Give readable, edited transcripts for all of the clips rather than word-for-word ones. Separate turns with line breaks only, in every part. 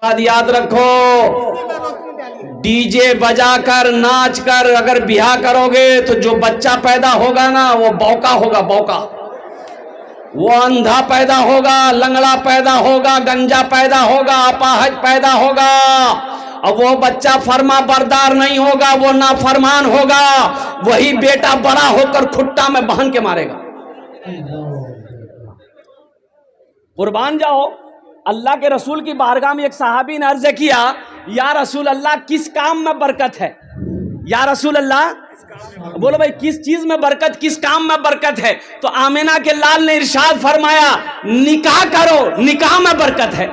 बात याद रखो, डीजे बजा कर नाच कर अगर ब्याह करोगे तो जो बच्चा पैदा होगा ना वो बौका होगा, बौका। वो अंधा पैदा होगा, लंगड़ा पैदा होगा, गंजा पैदा होगा, अपाहज पैदा होगा। अब वो बच्चा फर्मा बरदार नहीं होगा, वो नाफरमान होगा। वही बेटा बड़ा होकर खुट्टा में बांध के मारेगा। कुर्बान जाओ। अल्लाह के रसूल की बारगाह में एक सहाबी ने अर्ज किया, या रसूल अल्लाह किस काम में बरकत है? या रसूल अल्लाह, बोलो भाई किस चीज में बरकत, किस काम में बरकत है? तो आमिना के लाल ने इरशाद फरमाया, निकाह करो, निकाह में बरकत है।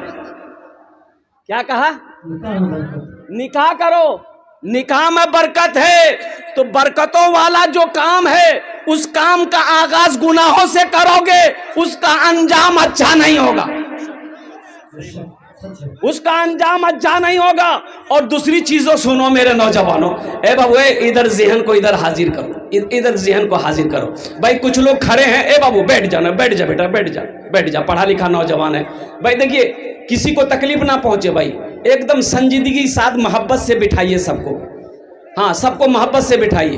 क्या कहा? निकाह करो, निकाह में बरकत है। तो बरकतों वाला जो काम है उस काम का आगाज गुनाहों से करोगे, उसका अंजाम अच्छा नहीं होगा, उसका अंजाम अच्छा नहीं होगा। और दूसरी चीजों सुनो मेरे नौजवानों, ए बाबू इधर ज़हन को इधर हाजिर करो, इधर ज़हन को हाजिर करो। भाई कुछ लोग खड़े हैं, ए बाबू बैठ जाना, बैठ जा बेटा, बैठ जा, बैठ जा, पढ़ा लिखा नौजवान है भाई। देखिए किसी को तकलीफ ना पहुंचे भाई, एकदम संजीदगी के साथ मोहब्बत से बिठाइए सबको। हाँ, सबको मोहब्बत से बिठाइए,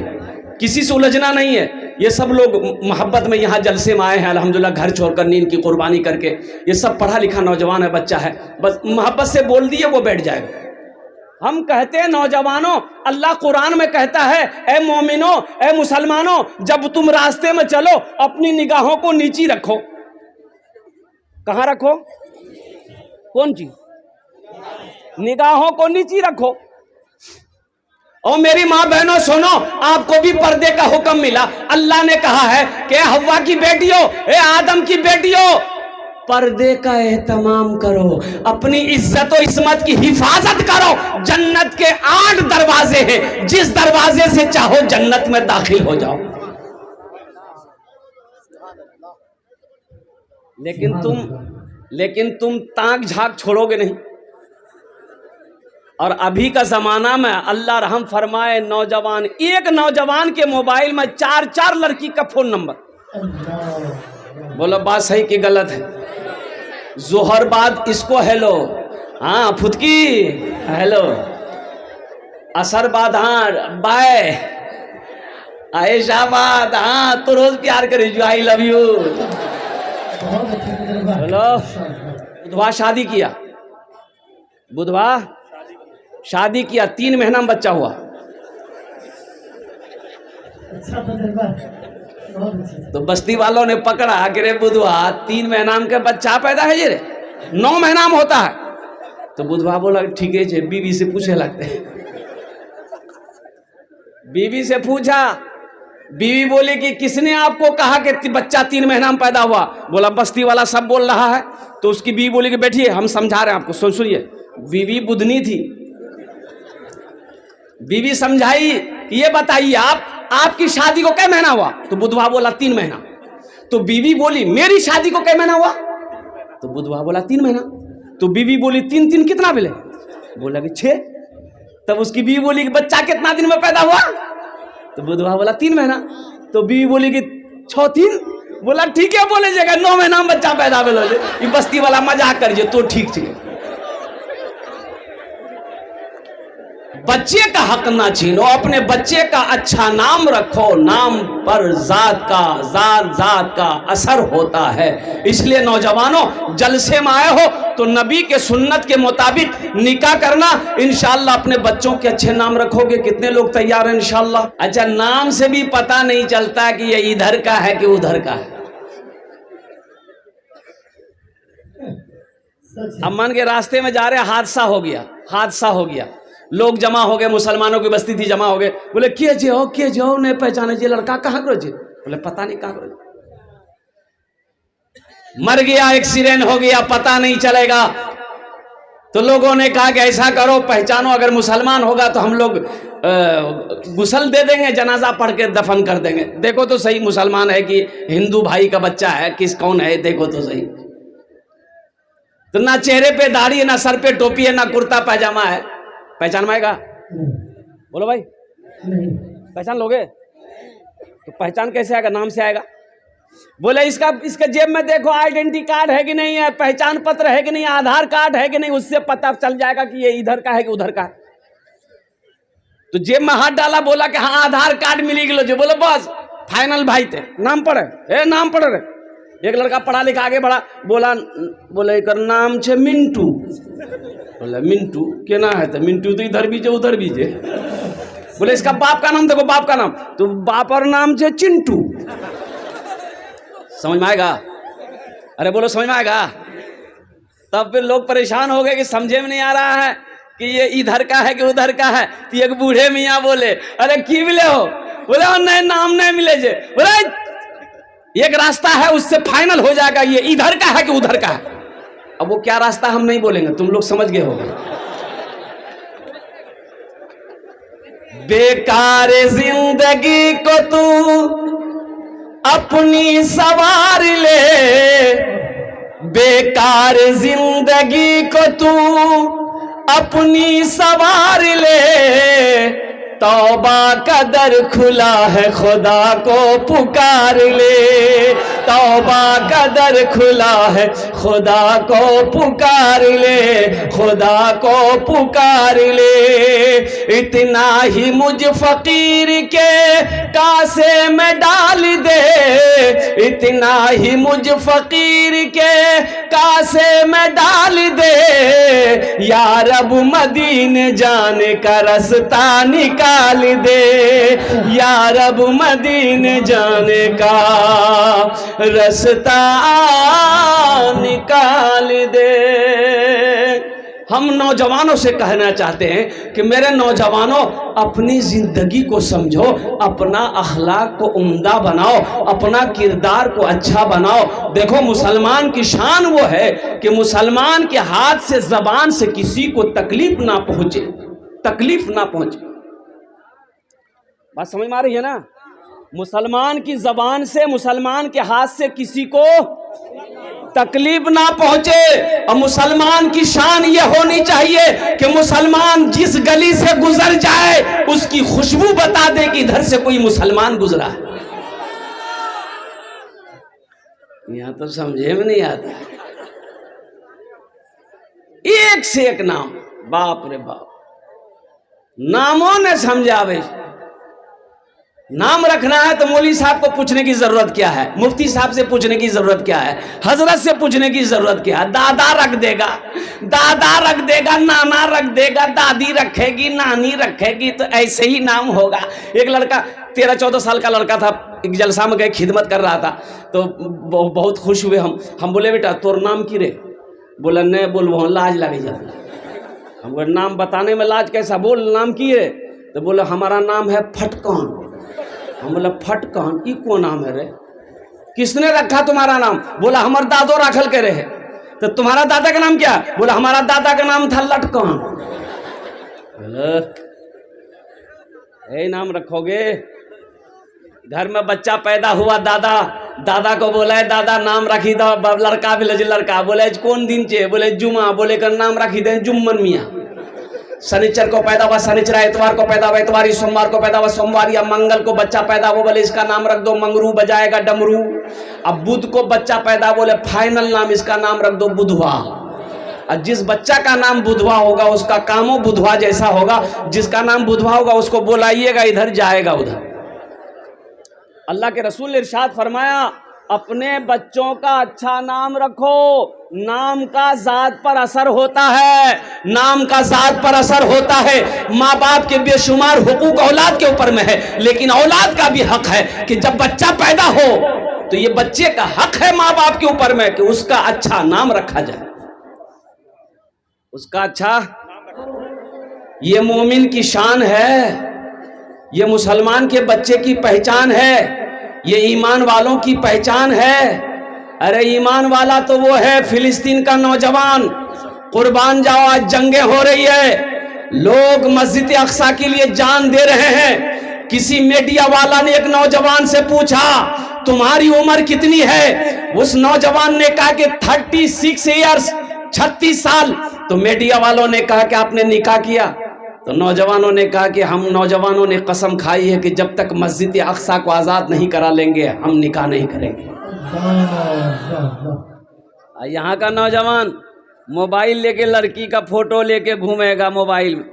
किसी से उलझना नहीं है। ये सब लोग मोहब्बत में यहाँ जलसे में आए हैं अल्हम्दुलिल्लाह, घर छोड़कर नींद की कुर्बानी करके। ये सब पढ़ा लिखा नौजवान है, बच्चा है, बस मोहब्बत से बोल दिए वो बैठ जाएगा। हम कहते हैं नौजवानों, अल्लाह कुरान में कहता है, ए मोमिनो, ए मुसलमानों, जब तुम रास्ते में चलो अपनी निगाहों को नीची रखो। कहाँ रखो? कौन चीज? निगाहों को नीची रखो। और मेरी माँ बहनों सुनो, आपको भी पर्दे का हुक्म मिला। अल्लाह ने कहा है कि हव्वा की बेटियों, ए आदम की बेटियों, पर्दे का एहतमाम करो, अपनी इज्जत और इस्मत की हिफाजत करो। जन्नत के 8 दरवाजे हैं, जिस दरवाजे से चाहो जन्नत में दाखिल हो जाओ। लेकिन तुम ताक झाक छोड़ोगे नहीं। और अभी का जमाना में अल्लाह रहम फरमाए, नौजवान, एक नौजवान के मोबाइल में 4 लड़की का फोन नंबर। बोलो बात सही कि गलत है? जोहर बाद इसको हेलो, हाँ फुदकी हेलो, असर बाद हाँ बाय, आयशा बाद हाँ तो रोज प्यार करे जो आई लव यू। बोलो बुधवार शादी किया, बुधवार शादी किया, 3 महीना में बच्चा हुआ। तो बस्ती वालों ने पकड़ा कि रे बुधवा 3 महीना में बच्चा पैदा है, ये रे 9 महीना में होता है। तो बुधवा बोला ठीक है, बीवी से पूछे लगते। बीवी से पूछा, बीवी बोली कि किसने आपको कहा कि बच्चा 3 महीना में पैदा हुआ? बोला बस्ती वाला सब बोल रहा है। तो उसकी बीवी बोली कि बैठिए हम समझा रहे हैं आपको, सुनिए। बीवी बुधनी थी, बीवी समझाई कि ये बताइए आपकी शादी को कै महीना हुआ? तो बुधवा बोला 3 महीना। तो बीवी बोली मेरी शादी को कै महीना हुआ? तो बुधवा बोला 3 महीना। तो बीवी बोली 3 कितना मिले? बोला कि 6। तब उसकी बीवी बोली कि बच्चा कितना दिन में पैदा हुआ? तो बुधवा बोला 3 महीना। तो बीवी बोली कि 6 3। बोला ठीक है, बोले जगह 9 महीना में बच्चा पैदा बोलो। ये बस्ती वाला मजाक करिए तो ठीक है। बच्चे का हक ना छीनो, अपने बच्चे का अच्छा नाम रखो। नाम पर जात का असर होता है। इसलिए नौजवानों, जलसे में आए हो तो नबी के सुन्नत के मुताबिक निकाह करना। इंशाअल्लाह अपने बच्चों के अच्छे नाम रखोगे। कितने लोग तैयार हैं इंशाअल्लाह? अच्छा, नाम से भी पता नहीं चलता कि ये इधर का है कि उधर का है। अब मान के रास्ते में जा रहे, हादसा हो गया, लोग जमा हो गए, मुसलमानों की बस्ती थी, जमा हो गए। बोले के जो नहीं पहचाने जे लड़का कहाँ करो जे? बोले पता नहीं कहाँ करो, मर गया, एक्सीडेंट हो गया, पता नहीं चलेगा। तो लोगों ने कहा कि ऐसा करो, पहचानो, अगर मुसलमान होगा तो हम लोग गुस्ल दे देंगे, जनाजा पढ़ के दफन कर देंगे। देखो तो सही मुसलमान है कि हिंदू भाई का बच्चा है, कौन है देखो तो सही। तो ना चेहरे पे दाढ़ी है, ना सर पे टोपी है, ना कुर्ता पैजामा है। पहचान पाएगा? बोलो भाई, पहचान लोगे? तो पहचान कैसे आएगा? नाम से आएगा। بولے اس کے جیب میں دیکھو آئیڈینٹی کارڈ ہے کہ نہیں ہے, پہچان پتر ہے کہ نہیں, آدھار کارڈ ہے کہ نہیں, اس سے پتہ چل جائے گا کہ یہ ادھر کا ہے کہ ادھر کا ہے. تو جیب میں ہاتھ ڈالا, بولا کہ ہاں آدھار کارڈ ملی گلو جو, بولے بس فائنل بھائی تھے, نام پڑھے نام پڑھ رہے. ایک لڑکا پڑھا لکھا آگے بڑھا, بولا ایک نام چھے منٹو. بولا منٹو کینا ہے تو منٹو تو ادھر بھی جے ادھر بھی جے. بولے اس کا باپ کا نام دیکھو, باپ کا نام, تو باپ اور نام چھے چنٹو. سمجھ میں آئے گا؟ ارے بولو سمجھ میں آئے گا؟ تب پھر لوگ پریشان ہو گئے کہ سمجھے میں نہیں آ رہا ہے کہ یہ ادھر کا ہے کہ ادھر کا ہے. تو ایک بوڑھے میاں بولے ارے کی ملے ہو؟ بولے نہیں نام نہیں ملے جے. بولے ایک راستہ ہے اس سے فائنل ہو جائے گا یہ ادھر کا ہے کہ ادھر کا ہے. اب وہ کیا راستہ ہم نہیں بولیں گے, تم لوگ سمجھ گئے ہوگے. بیکار زندگی کو تو اپنی سوار لے, بیکار زندگی کو تو اپنی سوار لے, توبہ کا در کھلا ہے خدا کو پکار لے, توبہ کا در کھلا ہے خدا کو پکار لے, خدا کو پکار لے. اتنا ہی مجھ فقیر کے کاسے میں ڈال دے, اتنا ہی مجھ فقیر کے کاسے میں ڈال دے, یا رب مدینے جانے کا رستہ نکال دے, یا رب مدینے جانے کا رستہ نکال دے. ہم نوجوانوں سے کہنا چاہتے ہیں کہ میرے نوجوانوں اپنی زندگی کو سمجھو, اپنا اخلاق کو عمدہ بناؤ, اپنا کردار کو اچھا بناؤ. دیکھو مسلمان کی شان وہ ہے کہ مسلمان کے ہاتھ سے زبان سے کسی کو تکلیف نہ پہنچے, تکلیف نہ پہنچے. بات سمجھ میں آ رہی ہے نا؟ مسلمان کی زبان سے, مسلمان کے ہاتھ سے کسی کو تکلیف نہ پہنچے. اور مسلمان کی شان یہ ہونی چاہیے کہ مسلمان جس گلی سے گزر جائے اس کی خوشبو بتا دے کہ ادھر سے کوئی مسلمان گزرا ہے. یہاں تو سمجھے میں نہیں آتا, ایک سے ایک نام, باپ رے باپ, ناموں نے سمجھاوے. نام رکھنا ہے تو مولوی صاحب کو پوچھنے کی ضرورت کیا ہے, مفتی صاحب سے پوچھنے کی ضرورت کیا ہے, حضرت سے پوچھنے کی ضرورت کیا ہے. دادا رکھ دے گا, دادا رکھ دے گا, نانا رکھ دے گا, دادی رکھے گی, نانی رکھے گی, تو ایسے ہی نام ہوگا. ایک لڑکا 13-14 سال کا لڑکا تھا, ایک جلسہ میں گئے, خدمت کر رہا تھا, تو بہت خوش ہوئے. ہم بولے بیٹا تور نام کی رے؟ بولا نہیں بول, وہ لاج لگے جاتی. ہم بولے نام بتانے میں لاج کیسا, بول نام کی ہے؟ تو بولا ہمارا نام ہے پھٹکان. ہم بولا پھٹکان یہ کون نام ہے رے؟ کس نے رکھا تمہارا نام؟ بولا ہمارا دادو رکھل کے رہے. تو تمہارا دادا کا نام کیا؟ بولا ہمارا دادا کا نام تھا لٹکان. اے نام رکھو گے؟ گھر میں بچہ پیدا ہوا, دادا کو بولا ہے دادا نام رکھی دو, لڑکا بھی لڑکا بولے کون دن چاہیے؟ بولے جمعہ. بولے کر نام رکھی دیں جمن میاں. سنیچر کو پیدا ہوا سنیچر, اتوار کو پیدا ہوا اتواری, سوموار کو پیدا ہوا سوموار, یا منگل کو بچہ پیدا ہوا بولے اس کا نام رکھ دو منگرو, بجائے گا ڈمرو. اب بدھ کو بچہ پیدا بولے فائنل نام اس کا نام رکھ دو بدھوا. اور جس بچہ کا نام بدھوا ہوگا اس کا کاموں بدھوا جیسا ہوگا, جس کا نام بدھوا ہوگا اس کو بلائیے گا ادھر, جائے گا ادھر. اللہ کے رسول نے ارشاد فرمایا اپنے بچوں کا اچھا نام رکھو, نام کا ذات پر اثر ہوتا ہے, نام کا ذات پر اثر ہوتا ہے. ماں باپ کے بے شمار حقوق اولاد کے اوپر میں ہے, لیکن اولاد کا بھی حق ہے کہ جب بچہ پیدا ہو تو یہ بچے کا حق ہے ماں باپ کے اوپر میں کہ اس کا اچھا نام رکھا جائے, اس کا اچھا. یہ مومن کی شان ہے, یہ مسلمان کے بچے کی پہچان ہے, یہ ایمان والوں کی پہچان ہے. ارے ایمان والا تو وہ ہے فلسطین کا نوجوان, قربان جاؤ آج جنگیں ہو رہی ہے, لوگ مسجد اقصی کے لیے جان دے رہے ہیں. کسی میڈیا والا نے ایک نوجوان سے پوچھا تمہاری عمر کتنی ہے؟ اس نوجوان نے کہا کہ 36 ایئرز, 36 سال. تو میڈیا والوں نے کہا کہ آپ نے نکاح کیا؟ تو نوجوانوں نے کہا کہ ہم نوجوانوں نے قسم کھائی ہے کہ جب تک مسجد اقصی کو آزاد نہیں کرا لیں گے ہم نکاح نہیں کریں گے. यहाँ का नौजवान मोबाइल लेके लड़की का फोटो लेके घूमेगा मोबाइल में,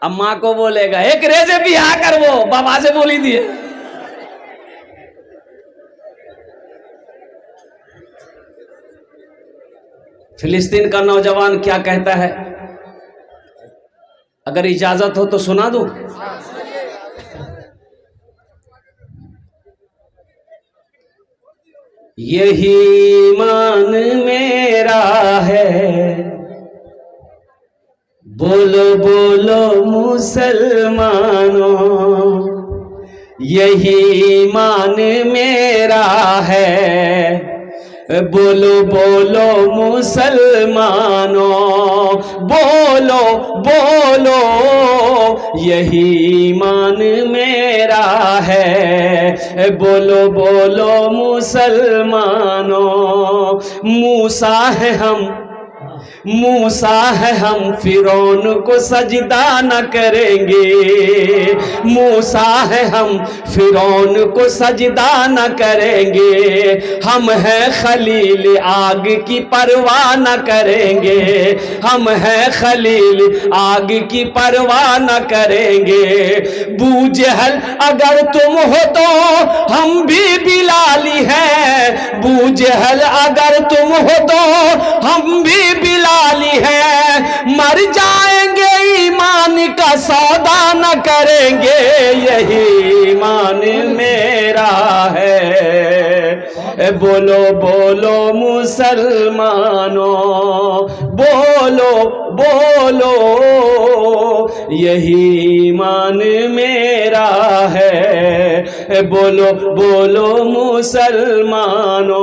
अब माँ को बोलेगा एक रेजे बियाह कर, वो बाबा से बोली दिए। फिलिस्तीन का नौजवान क्या कहता है, अगर इजाजत हो तो सुना दूं। यही ईमान मेरा है, बोलो बोलो मुसलमानों, यही ईमान मेरा है, बोलो बोलो मुसलमानों, बोलो बोलो यही ईमान मेरा है, बोलो बोलो मुसलमानों। मूसा है हम फिरौन को सजदा न करेंगे, मूसा है हम फिरौन को सजदा न करेंगे, हम हैं खलील आग की परवाह न करेंगे, हम हैं खलील आग की परवाह न करेंगे। बू जहल अगर तुम हो तो हम भी बिलाली हैं, बू जहल अगर तुम हो तो हम भी बिलाली है, मर जाएंगे ईमान का सौदा न करेंगे, यही ईमान मेरा है, बोलो बोलो मुसलमानों, बोलो बोलो यही ईमान मेरा है, बोलो बोलो मुसलमानों।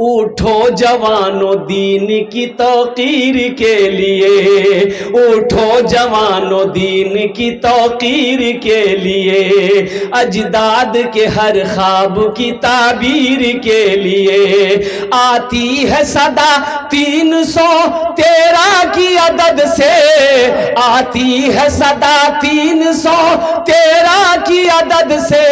उठो जवानों दीन की तौकीर के लिए, उठो जवानों दीन की तौकीर के लिए, अजदाद के हर ख्वाब की ताबीर के लिए। आती है सदा 313 की अदद से, आती है सदा 313 की अदद से,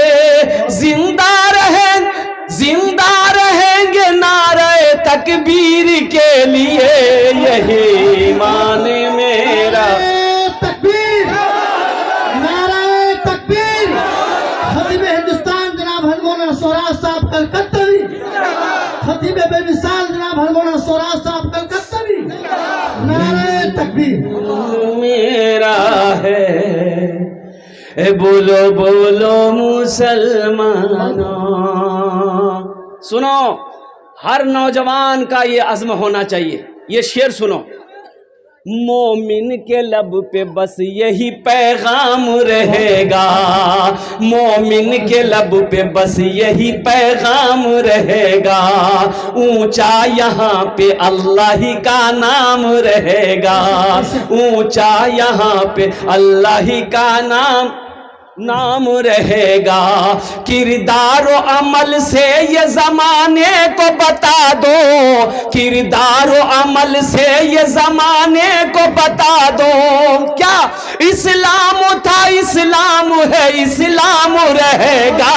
जिंदा रहेंगे नारे तकबीर के लिए, यही ईमान मेरा।
तकबीर, नारे तकबीर। खतीब हिंदुस्तान जनाब हरमोना स्वराज साहब कलकत्तावी, खतीब बेमिसाल जनाब हरमोना स्वराज साहब कलकत्तावी, नारे तकबीर
मेरा है, बोलो बोलो मुसलमानों। सुनो, हर नौजवान का ये अज़्म होना चाहिए। ये शेर सुनो, मोमिन के लब पे बस यही पैगाम रहेगा, मोमिन के लब पे बस यही पैगाम रहेगा, ऊंचा यहाँ पे अल्लाह ही का नाम रहेगा, ऊंचा यहाँ पे अल्लाह ही का नाम रहेगा। किरदार और अमल से ये जमाने को बता दो, किरदार और अमल से ये जमाने को बता दो, क्या इस्लाम था इस्लाम है इस्लाम रहेगा,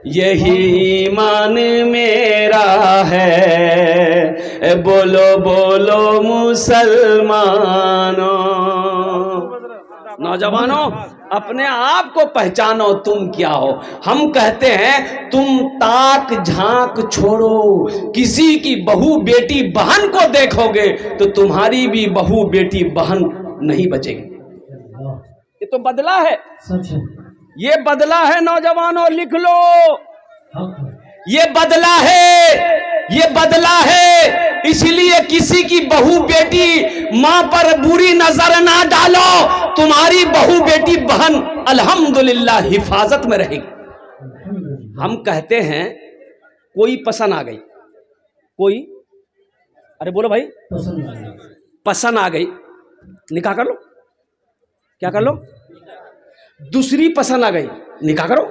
यही ईमान मेरा है, बोलो बोलो मुसलमानों। नौजवानों, अपने आप को पहचानो, तुम क्या हो। हम कहते हैं तुम ताक झांक छोड़ो, किसी की बहू बेटी बहन को देखोगे तो तुम्हारी भी बहू बेटी बहन नहीं बचेगी। ये तो बदला है, ये बदला है नौजवानों, लिख लो, ये बदला है, ये बदला है। इसलिए किसी की बहू बेटी माँ पर बुरी नजर ना डालो, तुम्हारी बहू बेटी बहन अल्हम्दुलिल्लाह हिफाजत में रहेगी। हम कहते हैं कोई पसंद आ गई, कोई, अरे बोलो भाई, पसंद आ गई, निकाह कर लो। क्या कर लो? दूसरी पसंद आ गई, निकाह करो।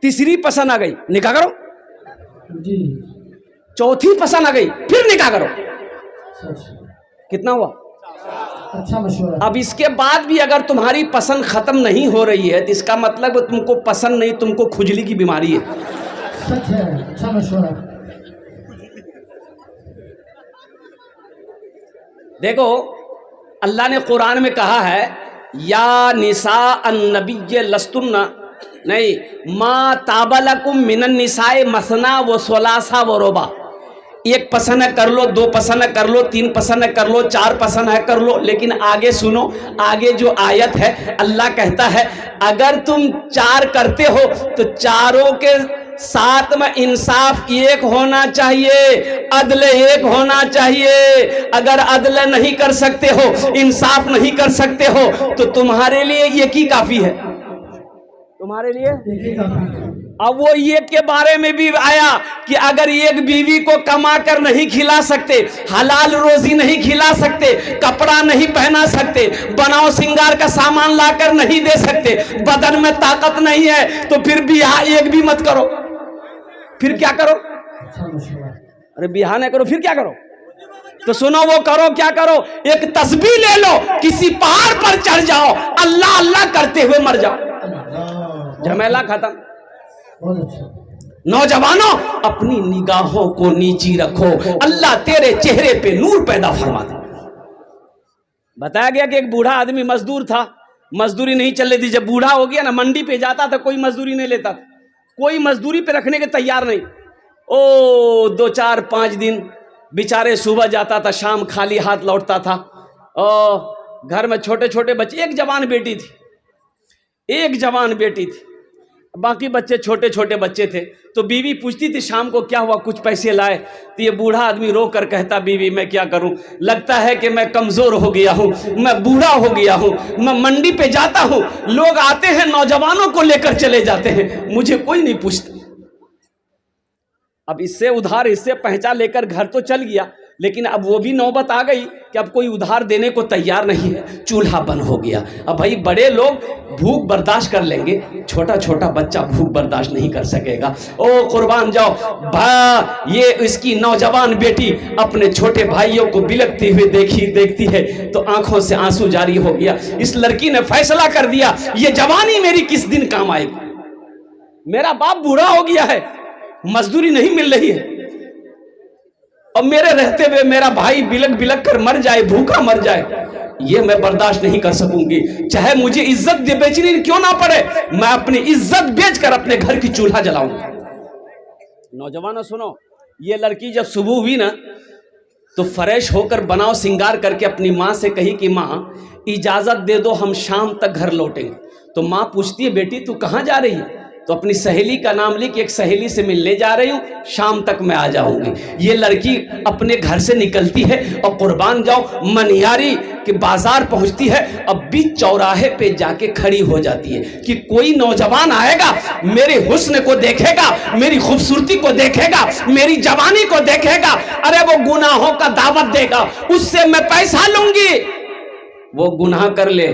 तीसरी पसंद आ गई, निकाह करो। चौथी पसंद आ गई, फिर निकाह करो। कितना हुआ?
अच्छा मशवरा।
अब इसके बाद भी अगर तुम्हारी पसंद खत्म नहीं हो रही है तो इसका मतलब है तुमको पसंद नहीं, तुमको खुजली की बीमारी है।
सच है, अच्छा मशवरा।
देखो अल्लाह ने कुरान में कहा है या निसा अन्नबिय लस्तुन्ना, नहीं मा ताबलकुम मिनन निसाए मसना व सुलासा व रुबा, एक पसंद है कर लो, दो पसंद है कर लो, तीन पसंद है कर लो, चार पसंद है कर लो। लेकिन आगे सुनो, आगे जो आयत है अल्लाह कहता है अगर तुम चार करते हो तो चारों के साथ में इंसाफ एक होना चाहिए, अदल एक होना चाहिए। अगर अदल नहीं कर सकते हो, इंसाफ नहीं कर सकते हो तो तुम्हारे लिए एक ही काफी है, तुम्हारे लिए। अब वो एक के बारे में भी आया कि अगर एक बीवी को कमा कर नहीं खिला सकते, हलाल रोजी नहीं खिला सकते, कपड़ा नहीं पहना सकते, बनाओ सिंगार का सामान लाकर नहीं दे सकते, बदन में ताकत नहीं है तो फिर बियाह एक भी मत करो। फिर क्या करो? अरे बियाह नहीं करो फिर क्या करो? तो सुनो वो करो, क्या करो, एक तस्बीह ले लो, किसी पहाड़ पर चढ़ जाओ, अल्लाह अल्लाह करते हुए मर जाओ, झमेला खत्म। नौजवानों अपनी निगाहों को नीची रखो, अल्लाह तेरे चेहरे पे नूर पैदा फरमा दे। बताया गया कि एक बूढ़ा आदमी मजदूर था, मजदूरी नहीं चल रही थी। जब बूढ़ा हो गया ना, मंडी पे जाता था, कोई मजदूरी नहीं लेता था, कोई मजदूरी पे रखने के तैयार नहीं। ओ 2 4 5 दिन बेचारे, सुबह जाता था शाम खाली हाथ लौटता था। और घर में छोटे छोटे बच्चे, एक जवान बेटी थी, एक जवान बेटी थी, बाकी बच्चे छोटे छोटे बच्चे थे। तो बीवी पूछती थी शाम को क्या हुआ, कुछ पैसे लाए? तो ये बूढ़ा आदमी रो कर कहता बीवी मैं क्या करूं, लगता है कि मैं कमजोर हो गया हूं, मैं बूढ़ा हो गया हूं, मैं मंडी पे जाता हूं, लोग आते हैं नौजवानों को लेकर चले जाते हैं, मुझे कोई नहीं पूछता। अब इससे उधार इससे पहुंचा लेकर घर तो चल गया, लेकिन अब वो भी नौबत आ गई कि अब कोई उधार देने को तैयार नहीं है, चूल्हा बंद हो गया। अब भाई बड़े लोग भूख बर्दाश्त कर लेंगे, छोटा छोटा बच्चा भूख बर्दाश्त नहीं कर सकेगा। ओ कुर्बान जाओ भा, ये इसकी नौजवान बेटी अपने छोटे भाइयों को बिलखते हुए देखती है तो आंखों से आंसू जारी हो गया। इस लड़की ने फैसला कर दिया ये जवानी मेरी किस दिन काम आएगी, मेरा बाप बूढ़ा हो गया है, मजदूरी नहीं मिल रही है, और मेरे रहते हुए मेरा भाई बिलक बिलक कर मर जाए, भूखा मर जाए, ये मैं बर्दाश्त नहीं कर सकूंगी। चाहे मुझे इज्जत बेचनी क्यों ना पड़े, मैं अपनी इज्जत बेचकर अपने घर की चूल्हा जलाऊंगा। नौजवानों सुनो, ये लड़की जब सुबह हुई ना तो फ्रेश होकर बनाओ सिंगार करके अपनी माँ से कही कि माँ इजाजत दे दो, हम शाम तक घर लौटेंगे। तो माँ पूछती है बेटी तू कहाँ जा रही है? तो अपनी सहेली का नाम लिख एक सहेली से मिलने जा रही हूँ, शाम तक मैं आ जाऊंगी। ये लड़की अपने घर से निकलती है और कुर्बान जाओ मनिहारी के बाजार पहुंचती है, अब बीच चौराहे पे जाके खड़ी हो जाती है कि कोई नौजवान आएगा, मेरे हुस्न को देखेगा, मेरी खूबसूरती को देखेगा, मेरी जवानी को देखेगा, अरे वो गुनाहों का दावत देगा, उससे मैं पैसा लूंगी, वो गुनाह कर ले,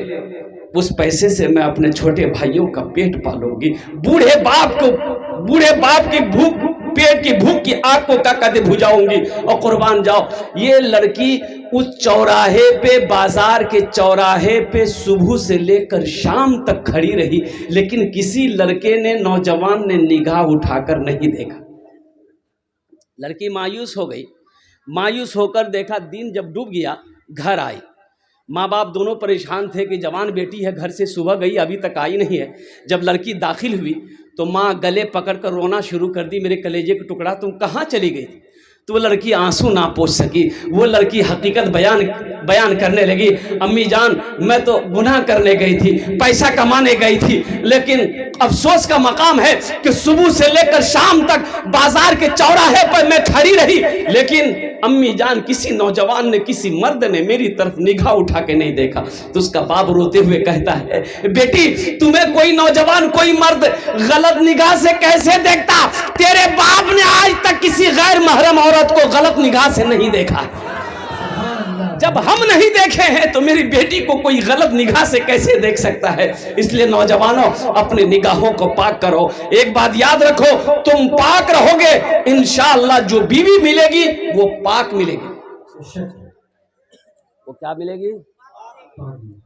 उस पैसे से मैं अपने छोटे भाइयों का पेट पालूंगी। बूढ़े बाप की भूख, पेट की भूख की आग को कदे बुझाऊंगी। और कुर्बान जाओ ये लड़की उस चौराहे पे, बाजार के चौराहे पे सुबह से लेकर शाम तक खड़ी रही, लेकिन किसी लड़के ने, नौजवान ने निगाह उठाकर नहीं देखा। लड़की मायूस हो गई, मायूस होकर देखा, दिन जब डूब गया घर आई। माँ बाप दोनों परेशान थे कि जवान बेटी है, घर से सुबह गई अभी तक आई नहीं है। जब लड़की दाखिल हुई तो माँ गले पकड़कर रोना शुरू कर दी, मेरे कलेजे का टुकड़ा तुम कहाँ चली गई थी? तो वो लड़की आंसू ना पोंछ सकी, वो लड़की हकीकत बयान करने लगी, अम्मी जान मैं तो गुनाह करने गई थी, पैसा कमाने गई थी, लेकिन अफसोस का मकाम है कि सुबह से लेकर शाम तक बाजार के चौराहे पर मैं खड़ी रही, लेकिन अम्मी जान किसी नौजवान ने, किसी मर्द ने मेरी तरफ निगाह उठा के नहीं देखा। तो उसका बाप रोते हुए कहता है बेटी तुम्हें कोई नौजवान, कोई मर्द गलत निगाह से कैसे देखता? तेरे बाप ने आज तक किसी गैर महरम औरत को गलत निगाह से नहीं देखा। जब हम नहीं देखे हैं तो मेरी बेटी को कोई गलत निगाह से कैसे देख सकता है? इसलिए नौजवानों अपनी निगाहों को पाक करो। एक बात याद रखो, तुम पाक रहोगे इंशाअल्लाह जो बीवी मिलेगी वो पाक मिलेगी। वो क्या मिलेगी?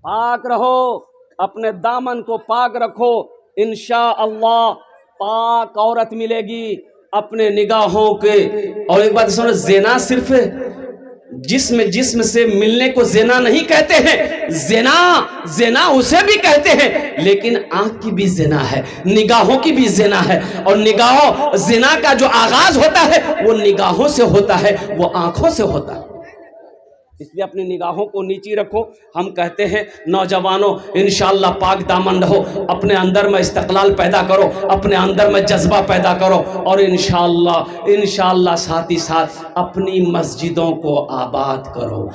پاک رہو، اپنے دامن کو پاک رکھو، انشاءاللہ پاک عورت ملے گی اپنے نگاہوں کے۔ اور ایک بات سنو، زنا صرف جسم سے ملنے کو زنا نہیں کہتے ہیں، زنا اسے بھی کہتے ہیں، لیکن آنکھ کی بھی زنا ہے، نگاہوں کی بھی زنا ہے، اور زنا کا جو آغاز ہوتا ہے وہ نگاہوں سے ہوتا ہے، وہ آنکھوں سے ہوتا ہے۔ اس لیے اپنی نگاہوں کو نیچی رکھو۔ ہم کہتے ہیں نوجوانوں انشاءاللہ پاک دامن رہو، اپنے اندر میں استقلال پیدا کرو، اپنے اندر میں جذبہ پیدا کرو، اور انشاءاللہ ساتھ ہی ساتھ اپنی مسجدوں کو آباد کرو۔